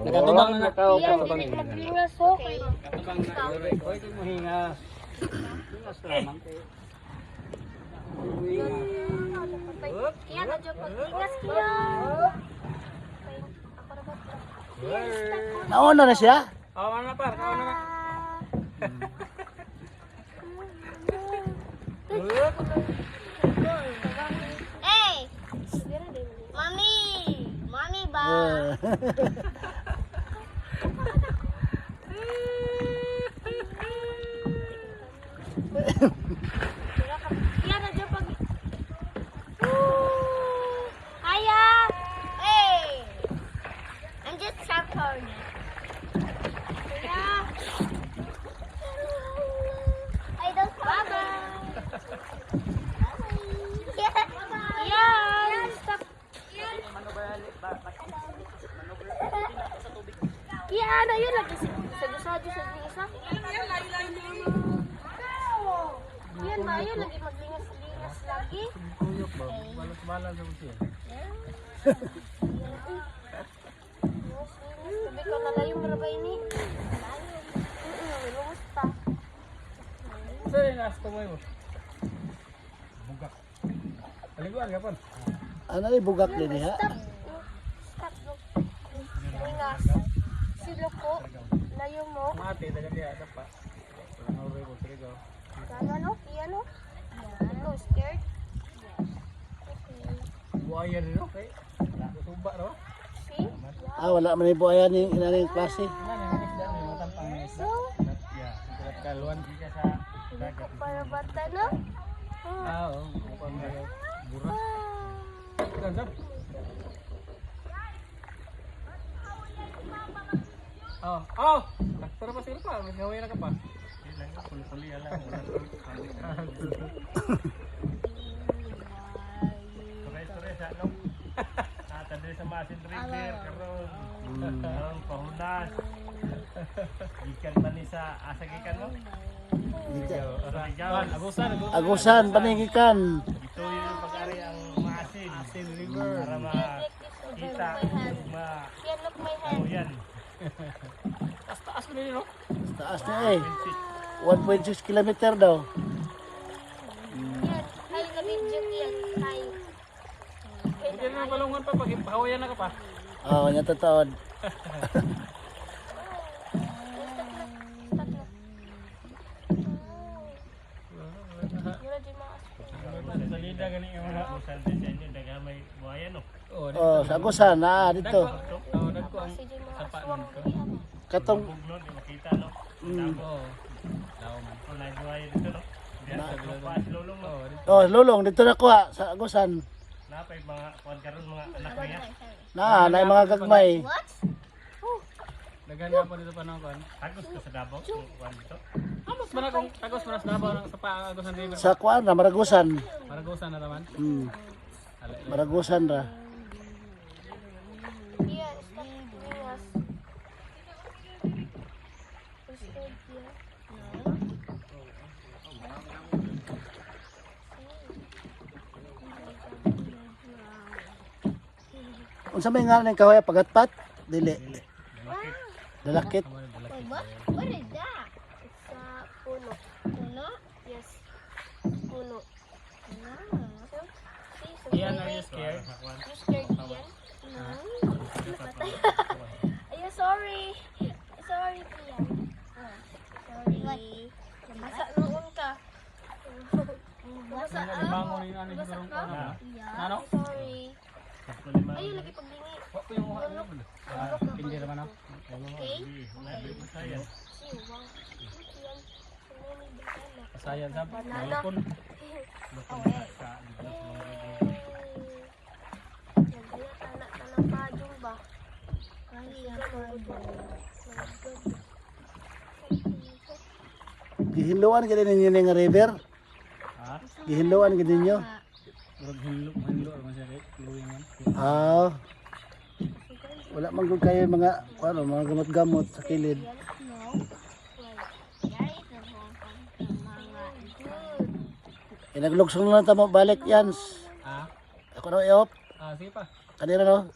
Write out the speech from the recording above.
Nakatubang na Yan, hindi maglingas ho. Nakatubang na. Oy, di mo hingas. Hingas lamang kayo. Yan, adyo paglingas kaya. Nauna na siya? Oh, mana par, kau na. Hey! Mami! Mami ba? Yan, adyo pag... Kaya! Hey! I'm just short-horned. Kaya! I don't bye-bye! Yan! Stop! Yan! Ayun lagi sa isa. Yan ba? Ayun lagi maglingas-lingas lagi. Kuyok ba? Balas-balas ako siya. Sabi ko na layo maraba ini. Lumos pa. Saan yung asko mo yun? Bugak. Paliguan ka pa. Ano ni bugak din ha? Stop. Stop. Lingas. Silo ko. Layo mo. Mati, dagan dia. Dapat. Walang uri ko. Paligaw. Ano? Iyan o? Ikaw scared? Okay. Buaya rin okay. Suba ro. See? Wala man ni buhayan ni inaning klase. Ano yung isda mo? Matampang yung isda. Yeah. Singkulat kaluan. Hindi ka sa dagat. Para bata na? Oo. Mukhang may burak. Ikan sab. Oh, oh. Tara pa sila pa. Gawin na ka pa. Ilang ka puli-puli ala. Tuloy-tuloy sa long. Tadi sa Masin River karon. Karon pahunas. Ikan tani sa asag ikan mo. Arigawan, Agusan paningikan. ito yung pag-ari ang Masin River para makita Yan, look my hand. yan. Taas ko nila, no? Taas na eh. 1.6 kilometer daw. Yan. Hay ka video yan. Hay. Hindi na balungan pa pag pahawayan na ka pa. Nya tataon. Salida gani yung mga usan din niya dagamay buhaya no. Sa agusan na dito. Nagko ang sapa nito. Katong Bugno di makita no. Tabo. Daw man ko na buhaya dito no. Diyan sa grupas lulong no. lulong dito na kuha sa agusan. Napay mga kuan karon mga anak niya. Na mga gagmay. What? Daghan nga po dito pa ng kuan. Tagos ka sa Davao kuan dito. Amos man akong tagos para sa Davao sa Paagosan River. Sa kuan na Maragusan. Maragusan na naman. Maragusan ra. Yan. Stop. Lingas. Stop yan. Unsa may ngalan ng kahoy pagatpat? Dili. Dalakit. Wait, what? What is that? It's a puno. Puno? Yes. Puno. So, see, so Iyan, are you scared? You scared, Ian? No. Are you sorry? Sorry, Ian. Sorry. Masa noon ka. Masa Bangon yung ano siguro ko na. Ano? Sorry. Ayun, lagi paglingi. Wa ko yung mukha niya pala. Hindi naman ako. Okay? Pasayan. See, wow. Ian. Pasayan sa Banana. balkon. Okay. Sa dito sa mga Nagaya tanang pajong ba? Kaya Gihinluan gid ninyo ning river. Ha? Gihinluan gid ninyo. Murag hinlo man siya kay luwingan. Wala man gud kayo mga mga gamot-gamot sa kilid. Naglugsong na lang tamo balik yan. Ha? Ako na iop. Sige pa. Kanina no.